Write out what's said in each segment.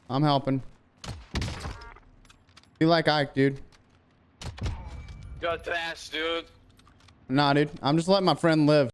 I'm helping. Be like Ike, dude. Got trash, dude. Nah, dude. I'm just letting my friend live.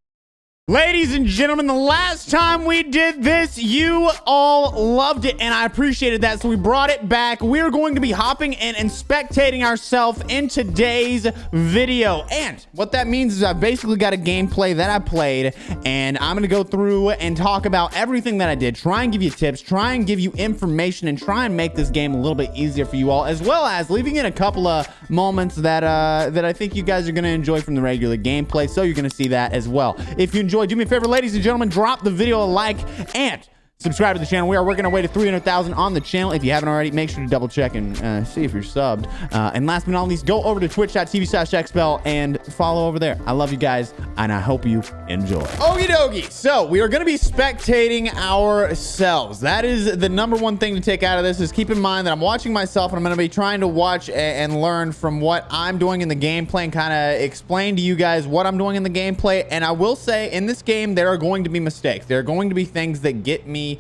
Ladies and gentlemen, the last time we did this, you all loved it, and I appreciated that, so we brought it back. We're going to be hopping in and spectating ourselves in today's video, and what that means is I've basically got a gameplay that I played, and I'm going to go through and talk about everything that I did, try and give you tips, try and give you information, and try and make this game a little bit easier for you all, as well as leaving in a couple of moments that I think you guys are going to enjoy from the regular gameplay, so you're going to see that as well. If you enjoyed, do me a favor, ladies and gentlemen, drop the video a like and subscribe to the channel. We are working our way to 300,000 on the channel. If you haven't already, make sure to double check and see if you're subbed. And last but not least, go over to twitch.tv/Expel and follow over there. I love you guys, and I hope you enjoy. Okie dokie. So we are going to be spectating ourselves. That is the number one thing to take out of this, is keep in mind that I'm watching myself, and I'm going to be trying to watch and learn from what I'm doing in the gameplay and kind of explain to you guys what I'm doing in the gameplay. And I will say, in this game, there are going to be mistakes. There are going to be things that get me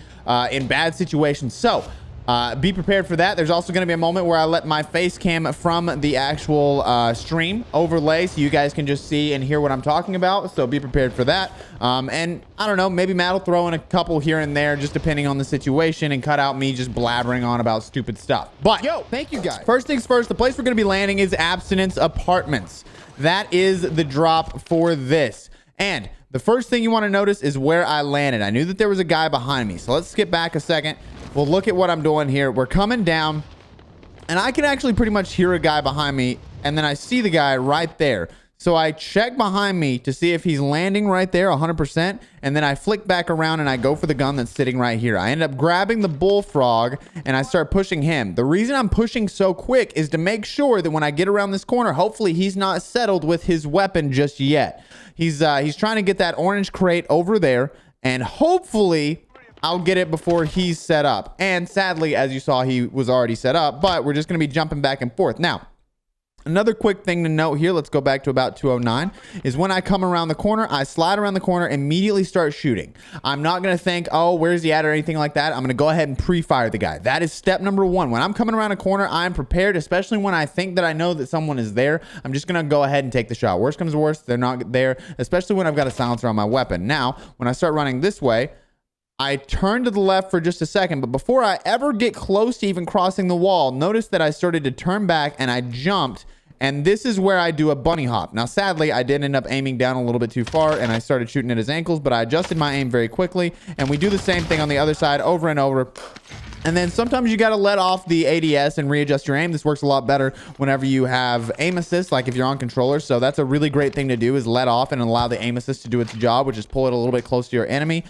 in bad situations, so be prepared for that. There's also going to be a moment where I let my face cam from the actual stream overlay, so you guys can just see and hear what I'm talking about, so be prepared for that. And I don't know, maybe Matt will throw in a couple here and there, just depending on the situation, and cut out me just blabbering on about stupid stuff. But yo, thank you guys. First things first, the place we're going to be landing is Abstinence Apartments. That is the drop for this. And the first thing you want to notice is where I landed. I knew that there was a guy behind me. So let's skip back a second. We'll look at what I'm doing here. We're coming down, and I can actually pretty much hear a guy behind me, and then I see the guy right there. So I check behind me to see if he's landing right there 100%, and then I flick back around and I go for the gun that's sitting right here. I end up grabbing the bullfrog and I start pushing him. The reason I'm pushing so quick is to make sure that when I get around this corner, hopefully he's not settled with his weapon just yet. He's trying to get that orange crate over there, and hopefully I'll get it before he's set up. And sadly, as you saw, he was already set up, but we're just going to be jumping back and forth. Now, another quick thing to note here, let's go back to about 209, is when I come around the corner, I slide around the corner, immediately start shooting. I'm not going to think, oh, where's he at, or anything like that. I'm going to go ahead and pre-fire the guy. That is step number one. When I'm coming around a corner, I'm prepared, especially when I think that I know that someone is there. I'm just going to go ahead and take the shot. Worst comes to worst, they're not there, especially when I've got a silencer on my weapon. Now, when I start running this way, I turn to the left for just a second, but before I ever get close to even crossing the wall, notice that I started to turn back and I jumped. And this is where I do a bunny hop. Now, sadly, I did end up aiming down a little bit too far, and I started shooting at his ankles, but I adjusted my aim very quickly. And we do the same thing on the other side over and over. And then sometimes you got to let off the ADS and readjust your aim. This works a lot better whenever you have aim assist, like if you're on controller. So that's a really great thing to do, is let off and allow the aim assist to do its job, which is pull it a little bit close to your enemy.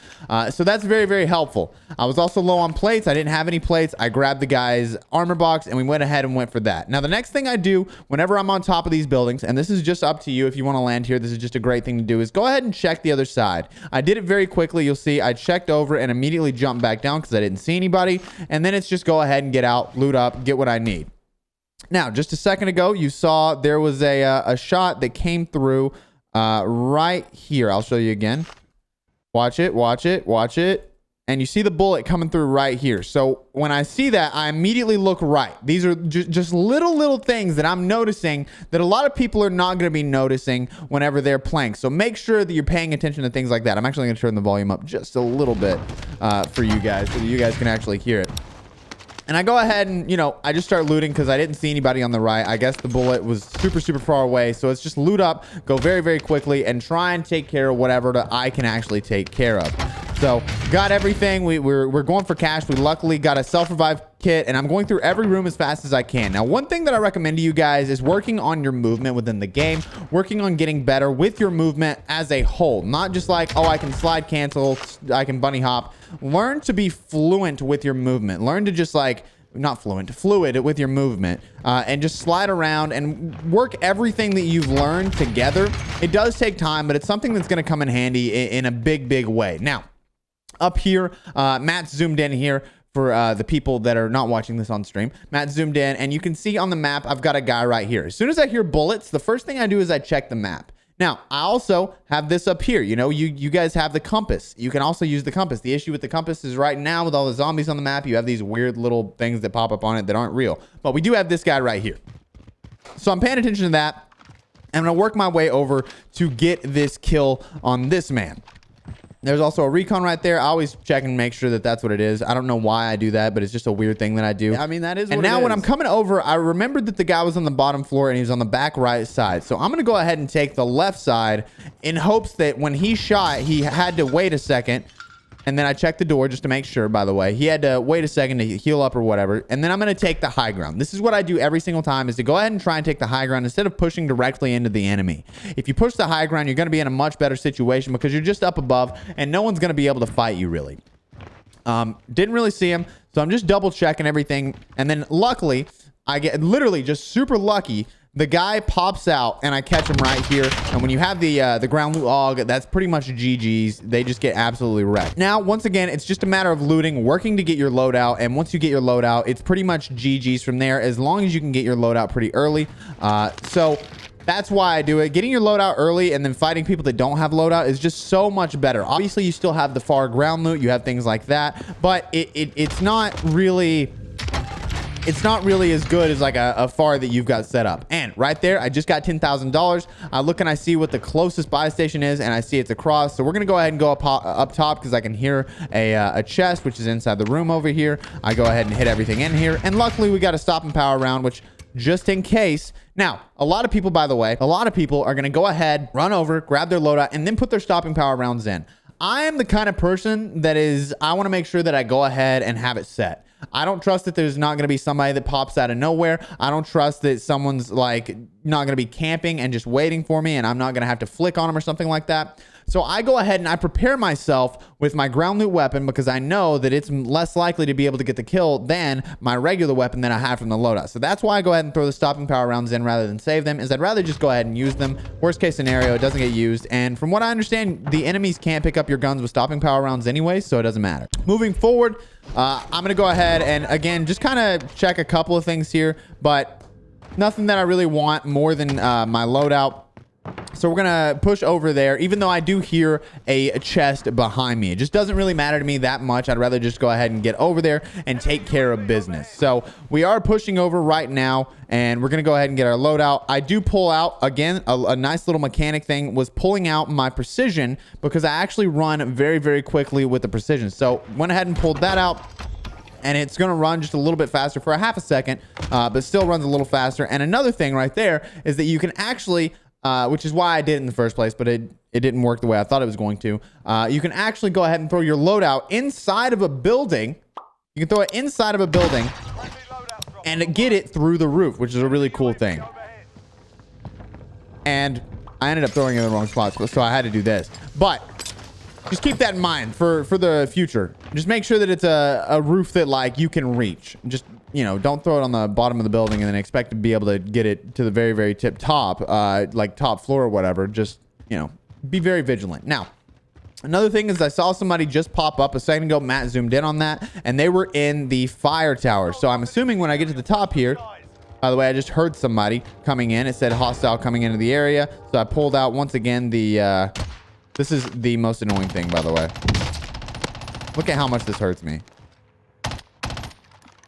So that's very, very helpful. I was also low on plates. I didn't have any plates. I grabbed the guy's armor box, and we went ahead and went for that. Now, the next thing I do whenever I'm on top of these buildings, and this is just up to you if you want to land here, this is just a great thing to do, is go ahead and check the other side. I did it very quickly. You'll see I checked over and immediately jumped back down because I didn't see anybody. And then it's just go ahead and get out, loot up, get what I need. Now, just a second ago, you saw there was a shot that came through right here. I'll show you again. Watch it, watch it, watch it. And you see the bullet coming through right here. So when I see that, I immediately look right. These are just little things that I'm noticing that a lot of people are not going to be noticing whenever they're playing. So make sure that you're paying attention to things like that. I'm actually going to turn the volume up just a little bit for you guys, so that you guys can actually hear it. And I go ahead and, you know, I just start looting because I didn't see anybody on the right. I guess the bullet was super far away. So it's just loot up, go very quickly, and try and take care of whatever that I can actually take care of. So got everything. We're going for cash. We luckily got a self-revive kit, and I'm going through every room as fast as I can. Now, one thing that I recommend to you guys is working on your movement within the game, working on getting better with your movement as a whole, not just like, oh, I can slide cancel, I can bunny hop. Learn to be fluent with your movement. Learn to just like, not fluent, fluid with your movement, and just slide around and work everything that you've learned together. It does take time, but it's something that's going to come in handy in a big way. Now, up here, Matt's zoomed in here for the people that are not watching this on stream. Matt zoomed in, and you can see on the map, I've got a guy right here. As soon as I hear bullets, the first thing I do is I check the map. Now, I also have this up here. You know, you guys have the compass. You can also use the compass. The issue with the compass is right now with all the zombies on the map, you have these weird little things that pop up on it that aren't real. But we do have this guy right here. So I'm paying attention to that. I'm going to work my way over to get this kill on this man. There's also a recon right there. I always check and make sure that that's what it is. I don't know why I do that, but it's just a weird thing that I do. I mean, that is what And now it is. when I'm coming over, I remembered that the guy was on the bottom floor and he was on the back right side. So I'm going to go ahead and take the left side in hopes that when he shot, he had to wait a second. And then I checked the door just to make sure, by the way. He had to wait a second to heal up or whatever. And then I'm going to take the high ground. This is what I do every single time, is to go ahead and try and take the high ground instead of pushing directly into the enemy. If you push the high ground, you're going to be in a much better situation because you're just up above and no one's going to be able to fight you, really. Didn't really see him, so I'm just double checking everything. And then luckily, I get literally just super lucky. The guy pops out and I catch him right here. And when you have the ground loot AUG, that's pretty much GG's. They just get absolutely wrecked. Now, once again, it's just a matter of looting, working to get your loadout. And once you get your loadout, it's pretty much GG's from there, as long as you can get your loadout pretty early. So that's why I do it. Getting your loadout early and then fighting people that don't have loadout is just so much better. Obviously, you still have the far ground loot. You have things like that. But it's not really... It's not really as good as like a FAR that you've got set up. And right there, I just got $10,000. I look and I see what the closest buy station is, and I see it's across. So we're gonna go ahead and go up top because I can hear a chest, which is inside the room over here. I go ahead and hit everything in here, and luckily we got a stop and power round, which just in case. Now, a lot of people, by the way, a lot of people are gonna go ahead, run over, grab their loadout, and then put their stopping power rounds in. I am the kind of person that is, I want to make sure that I go ahead and have it set. I don't trust that there's not going to be somebody that pops out of nowhere. I don't trust that someone's like not going to be camping and just waiting for me and I'm not going to have to flick on them or something like that. So I go ahead and I prepare myself with my ground loot weapon because I know that it's less likely to be able to get the kill than my regular weapon that I have from the loadout. So that's why I go ahead and throw the stopping power rounds in rather than save them, is I'd rather just go ahead and use them. Worst case scenario, it doesn't get used. And from what I understand, the enemies can't pick up your guns with stopping power rounds anyway, so it doesn't matter. Moving forward, I'm going to go ahead and again, just kind of check a couple of things here, but nothing that I really want more than my loadout. So we're going to push over there, even though I do hear a chest behind me. It just doesn't really matter to me that much. I'd rather just go ahead and get over there and take care of business. So we are pushing over right now, and we're going to go ahead and get our loadout. I do pull out, again, a nice little mechanic thing was pulling out my precision because I actually run very, very quickly with the precision. So went ahead and pulled that out. And it's going to run just a little bit faster for a half a second, but still runs a little faster. And another thing right there is that you can actually... which is why I did it in the first place, but it didn't work the way I thought it was going to. You can actually go ahead and throw your loadout inside of a building. You can throw it inside of a building and get it through the roof, which is a really cool thing. And I ended up throwing it in the wrong spot, so I had to do this. But just keep that in mind for the future. Just make sure that it's a roof that like you can reach. Just, you know, don't throw it on the bottom of the building and then expect to be able to get it to the very, very tip top, like top floor or whatever. Just, you know, be very vigilant. Now, another thing is I saw somebody just pop up a second ago. Matt zoomed in on that, and they were in the fire tower. So I'm assuming when I get to the top here, by the way, I just heard somebody coming in. It said hostile coming into the area. So I pulled out once again the, this is the most annoying thing, by the way. Look at how much this hurts me.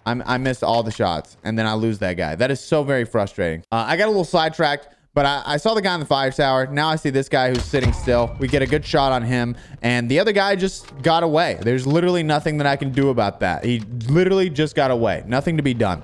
I missed all the shots, and then I lose that guy. That is so very frustrating. I got a little sidetracked, but I saw the guy in the fire tower. Now I see this guy who's sitting still. We get a good shot on him, and the other guy just got away. There's literally nothing that I can do about that. He literally just got away. Nothing to be done.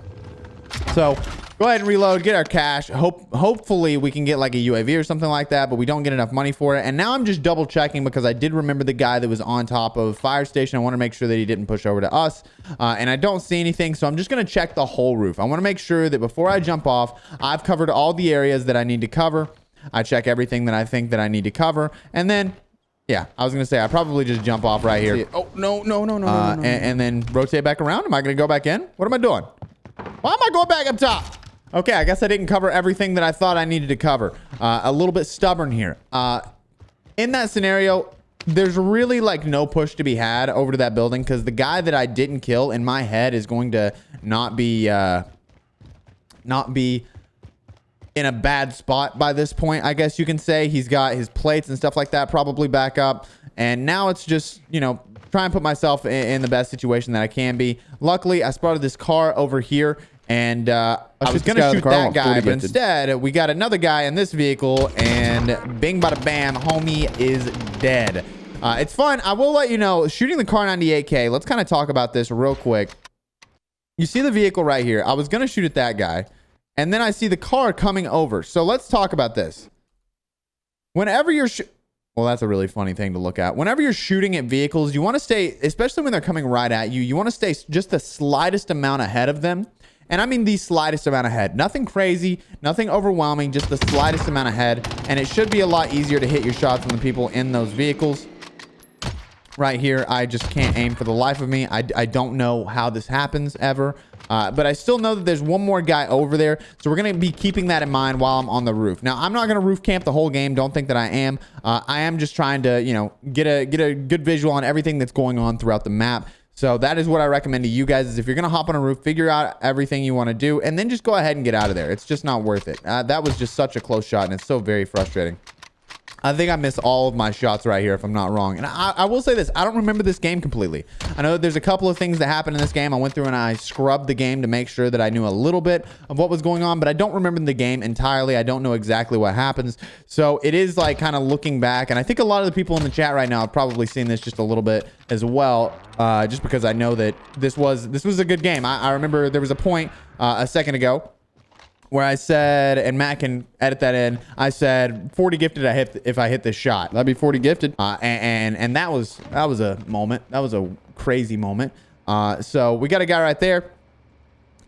So go ahead and reload, get our cash. Hopefully we can get like a UAV or something like that, but we don't get enough money for it. And now I'm just double checking because I did remember the guy that was on top of fire station. I want to make sure that he didn't push over to us. And I don't see anything, so I'm just going to check the whole roof. I want to make sure that before I jump off, I've covered all the areas that I need to cover. I check everything that I think that I need to cover. And then, yeah, I was going to say, I probably just jump off right here. Oh, no. And then rotate back around. Am I going to go back in? What am I doing? Why am I going back up top? Okay, I guess I didn't cover everything that I thought I needed to cover. A little bit stubborn here. In that scenario, there's really like no push to be had over to that building because the guy that I didn't kill in my head is going to not be in a bad spot by this point, I guess you can say. He's got his plates and stuff like that probably back up. And now it's just, you know, try and put myself in the best situation that I can be. Luckily, I spotted this car over here, and I was going to shoot that guy, but instead, we got another guy in this vehicle, and bing, bada, bam, homie is dead. It's fun. I will let you know, shooting the Car 98K, let's kind of talk about this real quick. You see the vehicle right here. I was going to shoot at that guy, and then I see the car coming over. So let's talk about this. Whenever you're... Well, that's a really funny thing to look at. Whenever you're shooting at vehicles, you want to stay, especially when they're coming right at you, you want to stay just the slightest amount ahead of them. And I mean the slightest amount ahead. Nothing crazy, nothing overwhelming, just the slightest amount ahead. And it should be a lot easier to hit your shots than the people in those vehicles. Right here, I just can't aim for the life of me. I don't know how this happens ever. But I still know that there's one more guy over there. So we're going to be keeping that in mind while I'm on the roof. Now, I'm not going to roof camp the whole game. Don't think that I am. I am just trying to, you know, get a good visual on everything that's going on throughout the map. So that is what I recommend to you guys, is if you're going to hop on a roof, figure out everything you want to do, and then just go ahead and get out of there. It's just not worth it. That was just such a close shot, and it's so very frustrating. I think I missed all of my shots right here, if I'm not wrong. And I will say this. I don't remember this game completely. I know that there's a couple of things that happened in this game. I went through and I scrubbed the game to make sure that I knew a little bit of what was going on, but I don't remember the game entirely. I don't know exactly what happens. So it is like kind of looking back. And I think a lot of the people in the chat right now have probably seen this just a little bit as well, just because I know that this was a good game. I remember there was a point a second ago where I said, and Matt can edit that in, I said 40 gifted if I hit this shot. That'd be 40 gifted. And that was a moment. That was a crazy moment. So we got a guy right there.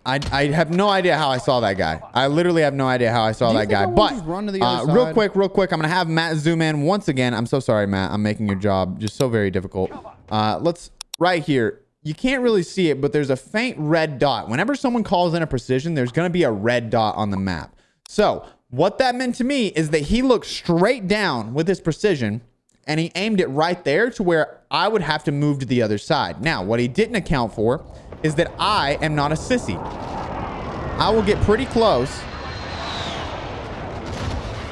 I have no idea how I saw that guy. I literally have no idea how I saw that guy. But run to the other side? real quick, I'm gonna have Matt zoom in once again. I'm so sorry, Matt. I'm making your job just so very difficult. Let's right here. You can't really see it, but there's a faint red dot. Whenever someone calls in a precision, there's going to be a red dot on the map. So what that meant to me is that he looked straight down with his precision, and he aimed it right there to where I would have to move to the other side. Now, what he didn't account for is that I am not a sissy. I will get pretty close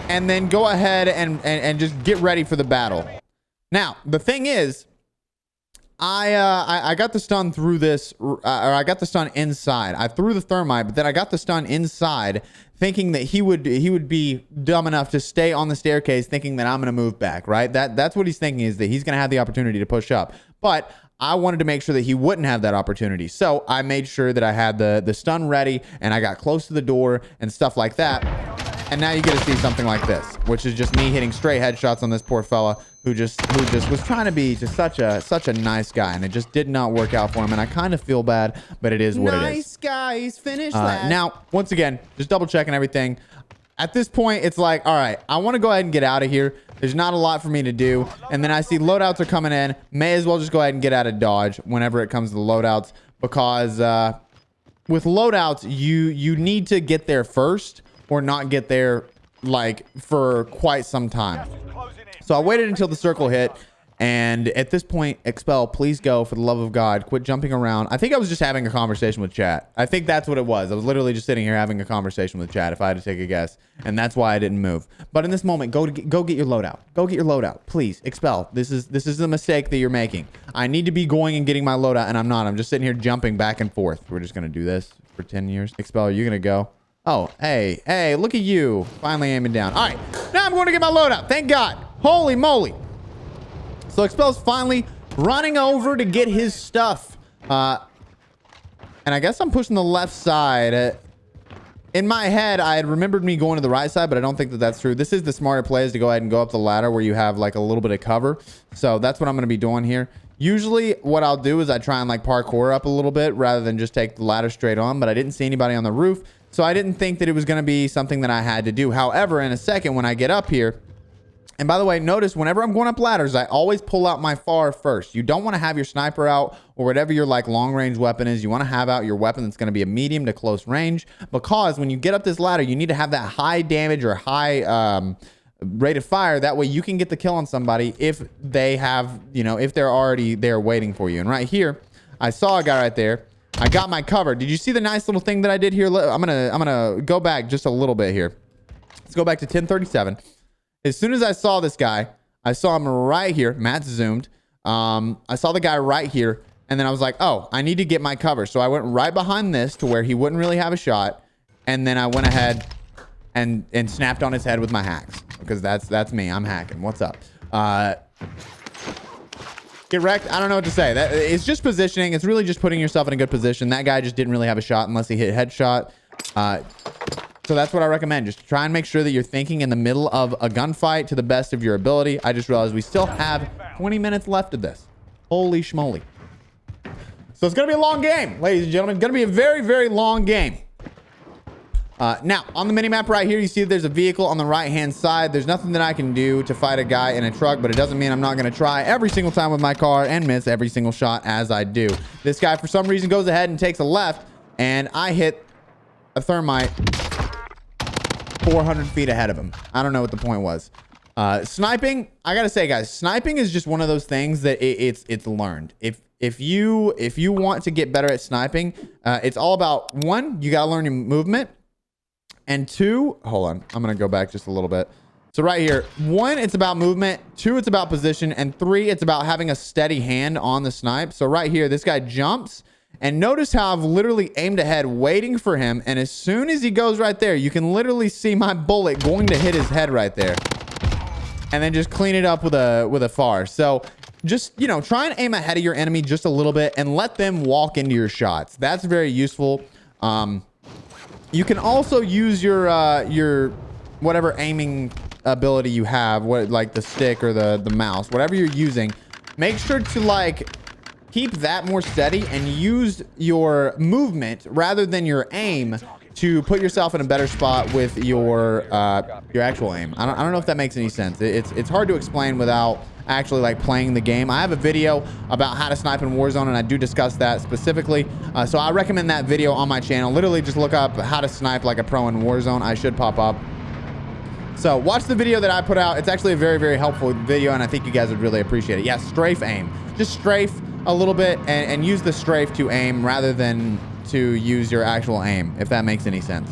and then go ahead and just get ready for the battle. Now, the thing is, I got the stun through this, or I got the stun inside. I threw the thermite, but then I got the stun inside, thinking that he would be dumb enough to stay on the staircase, thinking that I'm gonna move back. Right? That's what he's thinking, is that he's gonna have the opportunity to push up. But I wanted to make sure that he wouldn't have that opportunity, so I made sure that I had the stun ready, and I got close to the door and stuff like that. And now you get to see something like this, which is just me hitting straight headshots on this poor fella who just was trying to be just such a nice guy, and it just did not work out for him. And I kind of feel bad, but it is what it is. Nice guys, finish that. Now, once again, just double checking everything. At this point, it's like, all right, I want to go ahead and get out of here. There's not a lot for me to do. And then I see loadouts are coming in. May as well just go ahead and get out of Dodge whenever it comes to the loadouts, because with loadouts, you need to get there first, or not get there like for quite some time. So I waited until the circle hit, and at this point, Expel, please go, for the love of God. Quit jumping around. I think I was just having a conversation with chat. I think that's what it was. I was literally just sitting here having a conversation with chat, if I had to take a guess, and that's why I didn't move. But in this moment, go get your loadout. Go get your loadout, please. Expel. This is the mistake that you're making. I need to be going and getting my loadout, and I'm not. I'm just sitting here jumping back and forth. We're just gonna do this for 10 years. Expel, are you gonna go? Oh, hey, look at you. Finally aiming down. All right, now I'm going to get my loadout. Thank God. Holy moly. So Expel's finally running over to get his stuff. And I guess I'm pushing the left side. In my head, I had remembered me going to the right side, but I don't think that that's true. This is the smarter play, is to go ahead and go up the ladder where you have like a little bit of cover. So that's what I'm going to be doing here. Usually what I'll do is I try and like parkour up a little bit rather than just take the ladder straight on, but I didn't see anybody on the roof. So I didn't think that it was going to be something that I had to do. However, in a second, when I get up here, and by the way, notice whenever I'm going up ladders, I always pull out my FAR first. You don't want to have your sniper out, or whatever your like long range weapon is. You want to have out your weapon that's going to be a medium to close range, because when you get up this ladder, you need to have that high damage or high rate of fire. That way you can get the kill on somebody if they have, you know, if they're already there waiting for you. And right here, I saw a guy right there. I got my cover. Did you see the nice little thing that I did here? I'm gonna go back just a little bit here. Let's go back to 1037. As soon as I saw this guy, I saw him right here. Matt's zoomed. I saw the guy right here. And then I was like, oh, I need to get my cover. So I went right behind this to where he wouldn't really have a shot. And then I went ahead and snapped on his head with my hacks. Because that's me. I'm hacking. What's up? Get wrecked. I don't know what to say. It's just positioning. It's really just putting yourself in a good position. That guy just didn't really have a shot unless he hit headshot. So that's what I recommend. Just try and make sure that you're thinking in the middle of a gunfight to the best of your ability. I just realized we still have 20 minutes left of this. Holy schmoly. So it's going to be a long game, ladies and gentlemen. It's going to be a very, very long game. Now, on the minimap right here, you see there's a vehicle on the right-hand side. There's nothing that I can do to fight a guy in a truck, but it doesn't mean I'm not going to try every single time with my car and miss every single shot as I do. This guy, for some reason, goes ahead and takes a left, and I hit a thermite 400 feet ahead of him. I don't know what the point was. Sniping, I got to say, guys, sniping is just one of those things that it's learned. If you want to get better at sniping, it's all about, one, you got to learn your movement. And two, hold on, I'm going to go back just a little bit. So right here, one, it's about movement. Two, it's about position. And three, it's about having a steady hand on the snipe. So right here, this guy jumps. And notice how I've literally aimed ahead, waiting for him. And as soon as he goes right there, you can literally see my bullet going to hit his head right there. And then just clean it up with a FAR. So just, you know, try and aim ahead of your enemy just a little bit and let them walk into your shots. That's very useful. You can also use your whatever aiming ability you have, like the stick or the mouse, whatever you're using. Make sure to like keep that more steady and use your movement rather than your aim to put yourself in a better spot with your actual aim. I don't know if that makes any sense. It's hard to explain without actually like playing the game. I have a video about how to snipe in Warzone, and I do discuss that specifically. So I recommend that video on my channel. Literally just look up how to snipe like a pro in Warzone. I should pop up. So watch the video that I put out. It's actually a very, very helpful video, and I think you guys would really appreciate it. Yeah, strafe aim. Just strafe a little bit and use the strafe to aim rather than to use your actual aim, if that makes any sense.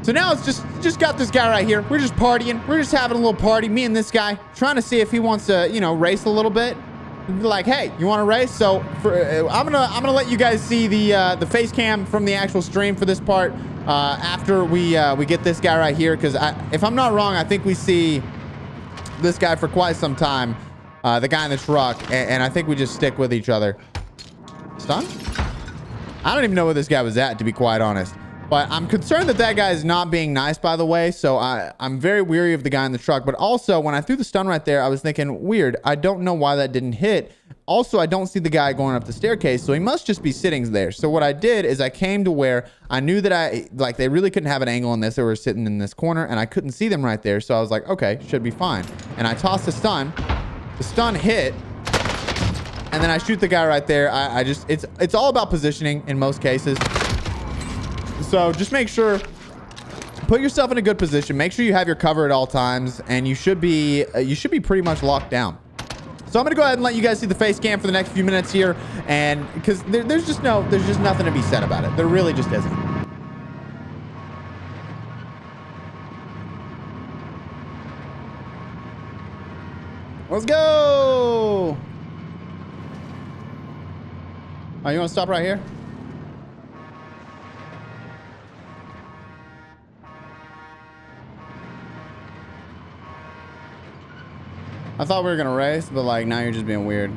So now it's just got this guy right here. We're just partying. We're just having a little party. Me and this guy trying to see if he wants to, you know, race a little bit. Like, hey, you want to race? So I'm gonna let you guys see the face cam from the actual stream for this part after we get this guy right here, because if I'm not wrong, I think we see this guy for quite some time. The guy in the truck, and I think we just stick with each other. Stun? I don't even know where this guy was at, to be quite honest. But I'm concerned that guy is not being nice, by the way. So I'm very weary of the guy in the truck. But also, when I threw the stun right there, I was thinking, weird. I don't know why that didn't hit. Also, I don't see the guy going up the staircase, so he must just be sitting there. So what I did is I came to where I knew that they really couldn't have an angle on this. They were sitting in this corner, and I couldn't see them right there. So I was like, okay, should be fine. And I tossed the stun. The stun hit. And then I shoot the guy right there. It's all about positioning in most cases. So just make sure, put yourself in a good position. Make sure you have your cover at all times, and you should be pretty much locked down. So I'm gonna go ahead and let you guys see the face cam for the next few minutes here, and because there's just nothing to be said about it. There really just isn't. Let's go. Oh, you want to stop right here? I thought we were gonna race, but like now you're just being weird.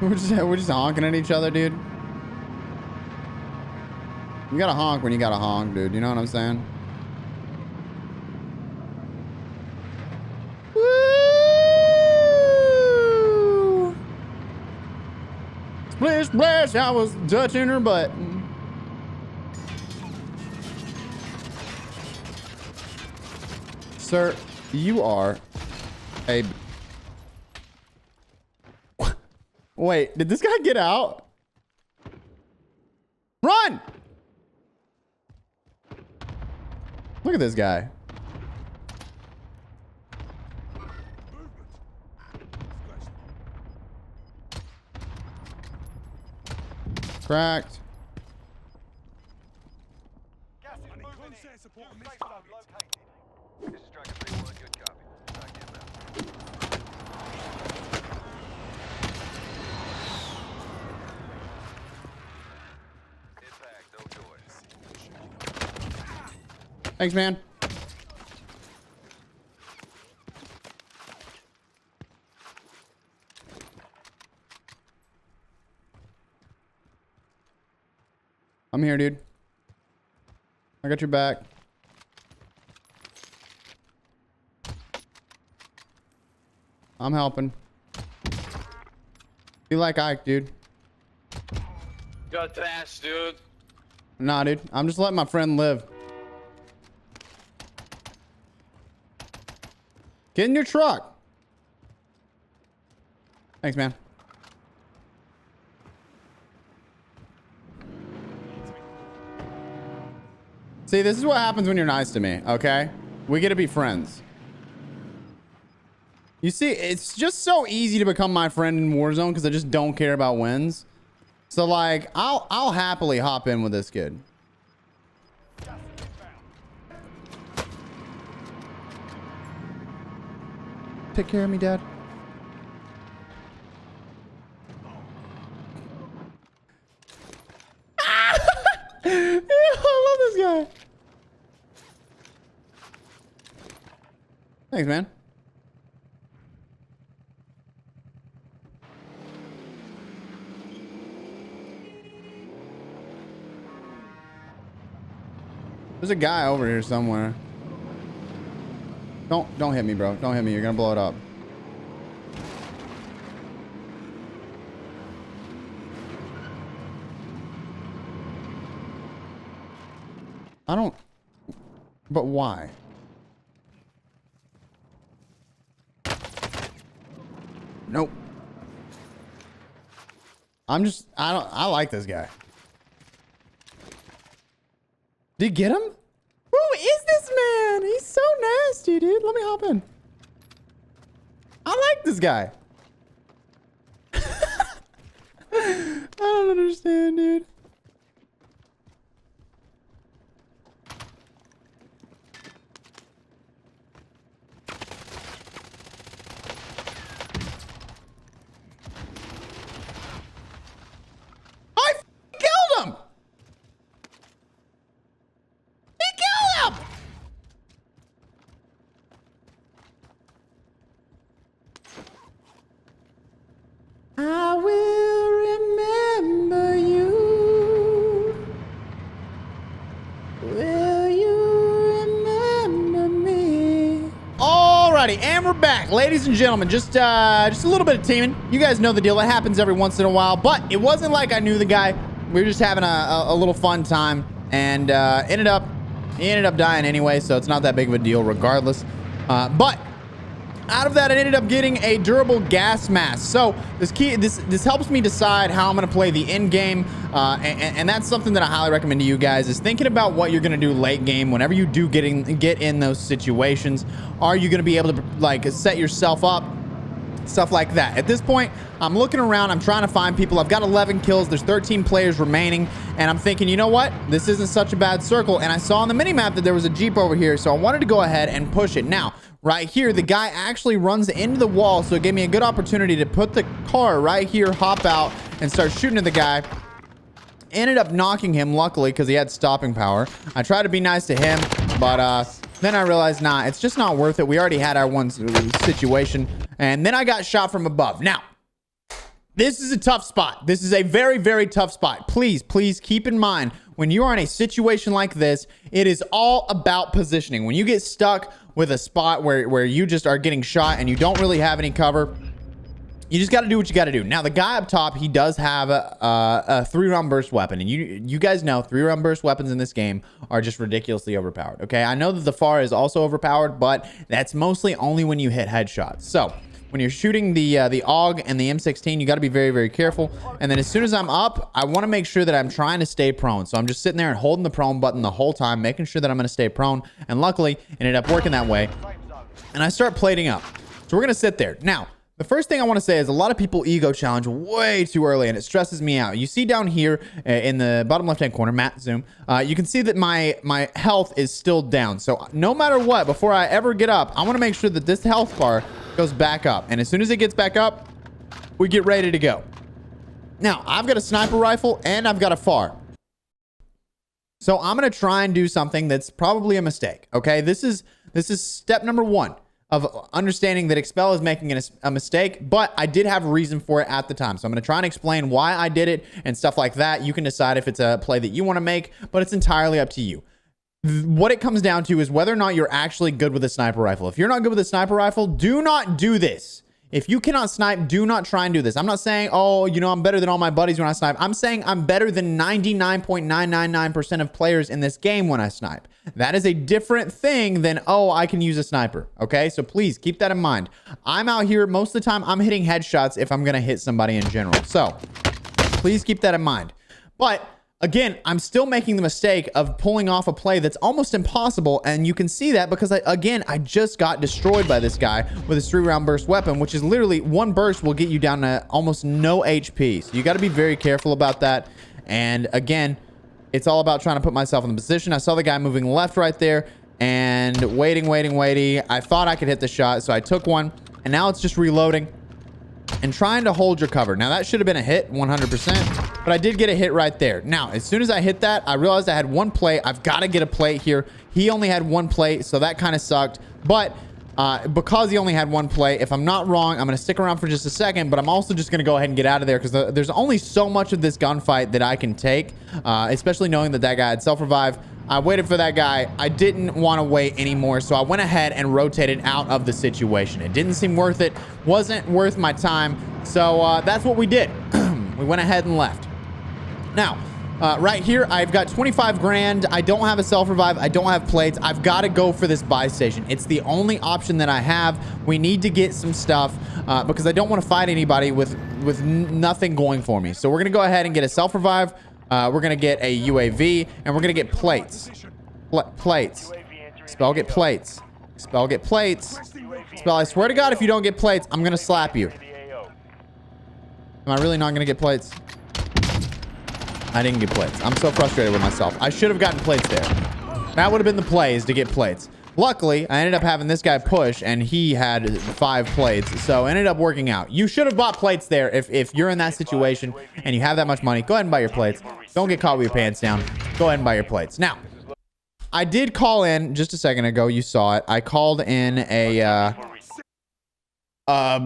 We're just honking at each other, dude. You gotta honk when you gotta honk, dude. You know what I'm saying? Woo! Splish splash! I was touching her butt. Sir, you are a... Wait, did this guy get out? Run! Look at this guy. Cracked. Gas is moving in. Safe zone located. This is Striker 3-1. Good copy. Back inbound. Impact, no choice. Thanks, man. I'm here, dude. I got your back. I'm helping. Be like Ike, dude. Got fast, dude. Nah, dude. I'm just letting my friend live. Get in your truck. Thanks, man. See, this is what happens when you're nice to me, okay? We get to be friends. You see, it's just so easy to become my friend in Warzone because I just don't care about wins. So, like, I'll happily hop in with this kid. Take care of me, Dad. Yeah, I love this guy. Thanks, man. There's a guy over here somewhere. Don't hit me, bro. Don't hit me. You're gonna blow it up. I don't. But why? Nope. I like this guy. Did you get him? Who is this man? He's so nasty, dude. Let me hop in. I like this guy. I don't understand, dude. Killed him. He killed him. I will remember you. Will you remember me? Alrighty, and we're back, ladies and gentlemen. Just a little bit of teaming. You guys know the deal. It happens every once in a while, but it wasn't like I knew the guy. We were just having a little fun time, and he ended up dying anyway, so it's not that big of a deal regardless. But out of that, I ended up getting a durable gas mask. So this helps me decide how I'm going to play the end game, and that's something that I highly recommend to you guys, is thinking about what you're going to do late game whenever you do get in those situations. Are you going to be able to like set yourself up? Stuff like that. At this point, I'm looking around. I'm trying to find people. I've got 11 kills. There's 13 players remaining. And I'm thinking, you know what? This isn't such a bad circle. And I saw on the minimap that there was a Jeep over here. So I wanted to go ahead and push it. Now, right here, the guy actually runs into the wall. So it gave me a good opportunity to put the car right here, hop out, and start shooting at the guy. Ended up knocking him, luckily, because he had stopping power. I tried to be nice to him, but then I realized, nah, it's just not worth it. We already had our one situation. And then I got shot from above. Now, this is a tough spot. This is a very, very tough spot. Please, please keep in mind, when you are in a situation like this, it is all about positioning. When you get stuck with a spot where you just are getting shot and you don't really have any cover, you just got to do what you got to do. Now, the guy up top, he does have a 3-round burst weapon. And you guys know 3-round burst weapons in this game are just ridiculously overpowered. Okay, I know that the FAR is also overpowered, but that's mostly only when you hit headshots. So when you're shooting the AUG and the M16, you got to be very, very careful. And then as soon as I'm up, I want to make sure that I'm trying to stay prone. So I'm just sitting there and holding the prone button the whole time, making sure that I'm going to stay prone. And luckily, it ended up working that way. And I start plating up. So we're going to sit there. Now, The first thing I want to say is a lot of people ego challenge way too early, and it stresses me out. You see down here in the bottom left-hand corner, Matt, zoom, you can see that my health is still down. So no matter what, before I ever get up, I want to make sure that this health bar goes back up. And as soon as it gets back up, we get ready to go. Now, I've got a sniper rifle and I've got a FAR. So I'm going to try and do something that's probably a mistake, okay? This is step number 1 of understanding that Expel is making a mistake, but I did have a reason for it at the time. So I'm going to try and explain why I did it and stuff like that. You can decide if it's a play that you want to make, but it's entirely up to you. What it comes down to is whether or not you're actually good with a sniper rifle. If you're not good with a sniper rifle, do not do this. If you cannot snipe, do not try and do this. I'm not saying, oh, you know, I'm better than all my buddies when I snipe. I'm saying I'm better than 99.999% of players in this game when I snipe. That is a different thing than, oh, I can use a sniper. Okay, so please keep that in mind. I'm out here most of the time. I'm hitting headshots if I'm going to hit somebody in general. So please keep that in mind. But again, I'm still making the mistake of pulling off a play that's almost impossible, and you can see that because, I just got destroyed by this guy with his 3-round burst weapon, which is literally 1 burst will get you down to almost no HP. So you got to be very careful about that. And again, it's all about trying to put myself in the position. I saw the guy moving left right there and waiting. I thought I could hit the shot, so I took one, and now it's just reloading and trying to hold your cover. Now, that should have been a hit 100%, but I did get a hit right there. Now, as soon as I hit that, I realized I had 1 plate. I've got to get a plate here. He only had 1 plate, so that kind of sucked. But because he only had 1 plate, if I'm not wrong, I'm going to stick around for just a second, but I'm also just going to go ahead and get out of there because there's only so much of this gunfight that I can take, especially knowing that that guy had self-revive. I waited for that guy. I didn't want to wait anymore, so I went ahead and rotated out of the situation. It didn't seem worth it. Wasn't worth my time. So that's what we did. We went ahead and left. Now, right here, I've got 25 grand. I don't have a self-revive. I don't have plates. I've got to go for this buy station. It's the only option that I have. We need to get some stuff because I don't want to fight anybody with nothing going for me. So we're going to go ahead and get a self-revive. We're going to get a UAV, and we're going to get plates. Plates. Spell, get plates. Spell, get plates. Spell, I swear to God, if you don't get plates, I'm going to slap you. Am I really not going to get plates? I didn't get plates. I'm so frustrated with myself. I should have gotten plates there. That would have been the play, is to get plates. Luckily, I ended up having this guy push, and he had 5 plates, so it ended up working out. You should have bought plates there if you're in that situation and you have that much money. Go ahead and buy your plates. Don't get caught with your pants down. Go ahead and buy your plates. Now, I did call in just a second ago. You saw it. I called in a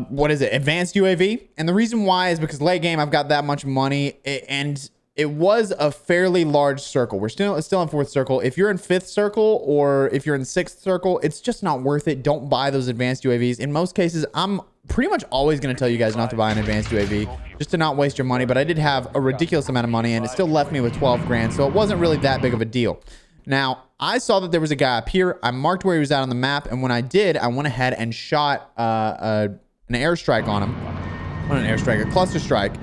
what is it? Advanced UAV. And the reason why is because late game I've got that much money, and it was a fairly large circle. We're still in 4th circle. If you're in 5th circle or if you're in 6th circle, it's just not worth it. Don't buy those advanced UAVs. In most cases, I'm pretty much always going to tell you guys not to buy an advanced UAV just to not waste your money. But I did have a ridiculous amount of money, and it still left me with 12 grand. So it wasn't really that big of a deal. Now, I saw that there was a guy up here. I marked where he was at on the map. And when I did, I went ahead and shot an airstrike on him. Not an airstrike, a cluster strike.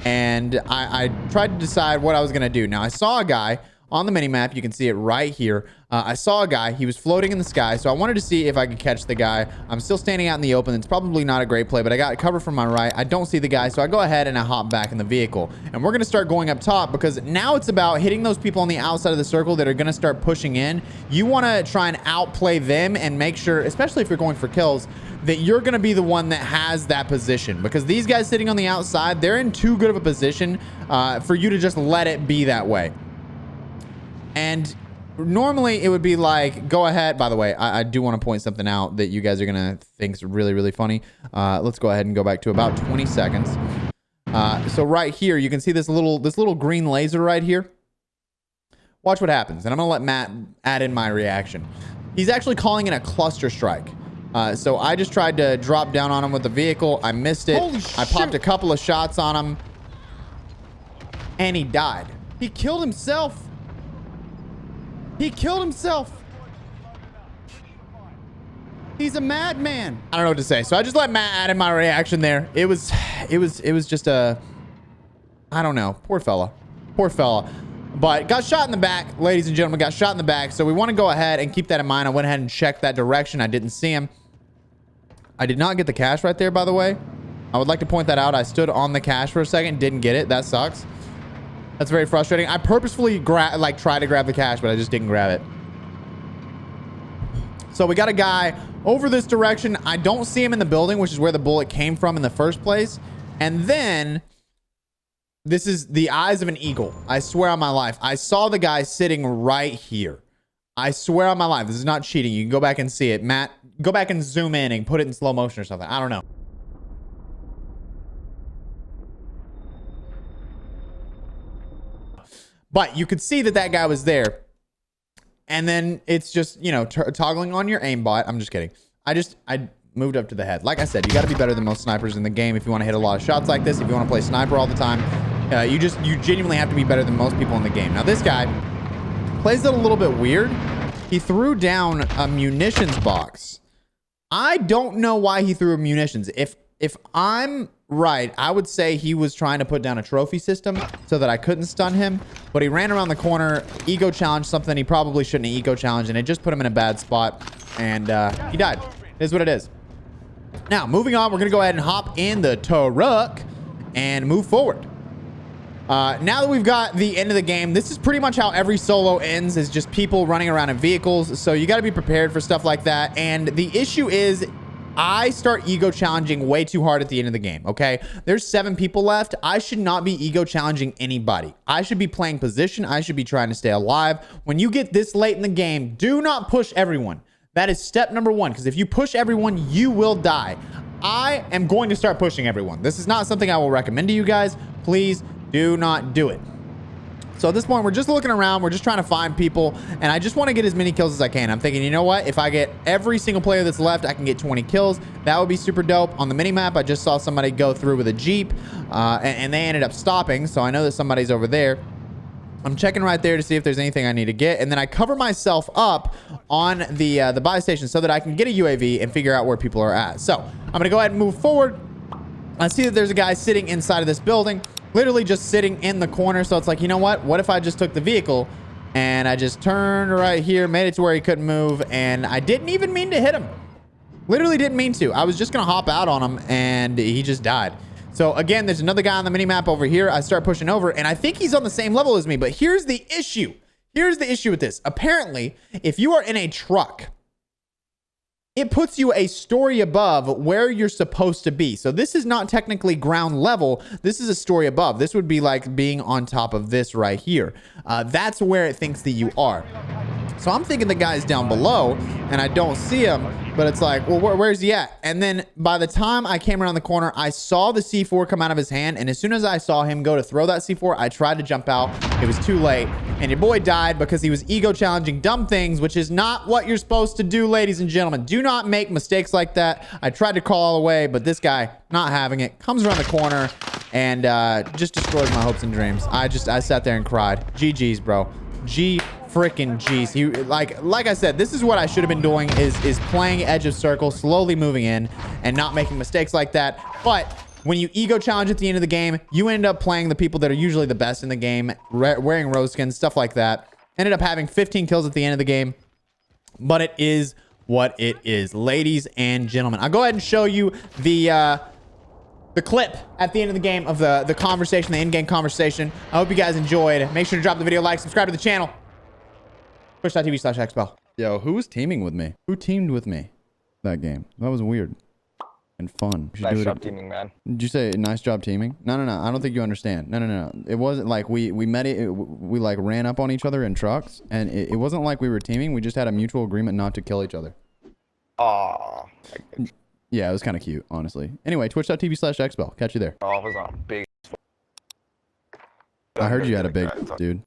And I tried to decide what I was going to do. Now, I saw a guy on the minimap. You can see it right here. I saw a guy. He was floating in the sky. So I wanted to see if I could catch the guy. I'm still standing out in the open. It's probably not a great play, but I got cover from my right. I don't see the guy. So I go ahead and I hop back in the vehicle. And we're going to start going up top because now it's about hitting those people on the outside of the circle that are going to start pushing in. You want to try and outplay them and make sure, especially if you're going for kills, that you're going to be the one that has that position, because these guys sitting on the outside, they're in too good of a position for you to just let it be that way. And normally it would be like, go ahead. By the way, I do want to point something out that you guys are going to think is really, really funny. Let's go ahead and go back to about 20 seconds. So right here, you can see this little green laser right here. Watch what happens. And I'm going to let Matt add in my reaction. He's actually calling in a cluster strike. So I just tried to drop down on him with the vehicle. I missed it. I popped a couple of shots on him. And he died. He killed himself. He killed himself. He's a madman. I don't know what to say. So I just let Matt add in my reaction there. It was just a, I don't know. Poor fella. Poor fella. But got shot in the back, ladies and gentlemen, got shot in the back. So we want to go ahead and keep that in mind. I went ahead and checked that direction. I didn't see him. I did not get the cash right there, by the way. I would like to point that out. I stood on the cache for a second, didn't get it. That sucks. That's very frustrating. I purposefully tried to grab the cache, but I just didn't grab it. So we got a guy over this direction. I don't see him in the building, which is where the bullet came from in the first place. And then this is the eyes of an eagle. I swear on my life. I saw the guy sitting right here. I swear on my life. This is not cheating. You can go back and see it. Matt, go back and zoom in and put it in slow motion or something. I don't know. But you could see that that guy was there. And then it's just, you know, toggling on your aimbot. I'm just kidding. I moved up to the head. Like I said, you got to be better than most snipers in the game if you want to hit a lot of shots like this. If you want to play sniper all the time, you genuinely have to be better than most people in the game. Now, this guy plays it a little bit weird. He threw down a munitions box. I don't know why he threw munitions. If I'm right, I would say he was trying to put down a trophy system so that I couldn't stun him, but he ran around the corner, ego challenged something he probably shouldn't have ego challenged, and it just put him in a bad spot, and he died. It is what it is. Now, moving on, we're going to go ahead and hop in the truck and move forward. Now that we've got the end of the game, this is pretty much how every solo ends, is just people running around in vehicles, so you got to be prepared for stuff like that, and the issue is I start ego challenging way too hard at the end of the game, okay? There's 7 people left. I should not be ego challenging anybody. I should be playing position. I should be trying to stay alive. When you get this late in the game, do not push everyone. That is step number 1, because if you push everyone, you will die. I am going to start pushing everyone. This is not something I will recommend to you guys. Please do not do it. So at this point, we're just looking around. We're just trying to find people, and I just want to get as many kills as I can. I'm thinking, you know what? If I get every single player that's left, I can get 20 kills. That would be super dope. On the minimap, I just saw somebody go through with a Jeep, and they ended up stopping, so I know that somebody's over there. I'm checking right there to see if there's anything I need to get, and then I cover myself up on the buy station so that I can get a UAV and figure out where people are at. So I'm going to go ahead and move forward. I see that there's a guy sitting inside of this building, literally just sitting in the corner. So it's like, you know what if I just took the vehicle and I just turned right here, made it to where he couldn't move, and I didn't even mean to hit him. Literally didn't mean to. I was just gonna hop out on him and he just died. So again, there's another guy on the minimap over here. I start pushing over and I think he's on the same level as me, but here's the issue. Here's the issue with this. Apparently, if you are in a truck, it puts you a story above where you're supposed to be. So this is not technically ground level. This is a story above. This would be like being on top of this right here. That's where it thinks that you are. So I'm thinking the guy's down below and I don't see him, but it's like, well, where's he at? And then by the time I came around the corner, I saw the C4 come out of his hand. And as soon as I saw him go to throw that C4, I tried to jump out. It was too late. And your boy died because he was ego challenging dumb things, which is not what you're supposed to do, ladies and gentlemen. Do not make mistakes like that. I tried to call all the way, but this guy not having it, comes around the corner and just destroys my hopes and dreams. I sat there and cried. GG's, bro. G freaking G's. He like I said, this is what I should have been doing, is playing edge of circle, slowly moving in and not making mistakes like that. But when you ego challenge at the end of the game, you end up playing the people that are usually the best in the game, wearing rose skins, stuff like that. Ended up having 15 kills at the end of the game, but it is what it is, ladies and gentlemen. I'll go ahead and show you the clip at the end of the game of the conversation, the in-game conversation. I hope you guys enjoyed. Make sure to drop the video a like, subscribe to the channel. Twitch.tv/Expel. Yo, who was teaming with me? Who teamed with me that game? That was weird and fun. Nice job teaming, man. Did you say nice job teaming? No. I don't think you understand. No. It wasn't like we met it. We like ran up on each other in trucks, and it wasn't like we were teaming. We just had a mutual agreement not to kill each other. Aw. Yeah, it was kind of cute, honestly. Anyway, Twitch.tv/Expel. Catch you there. Oh, it was on big. I heard you had a big dude.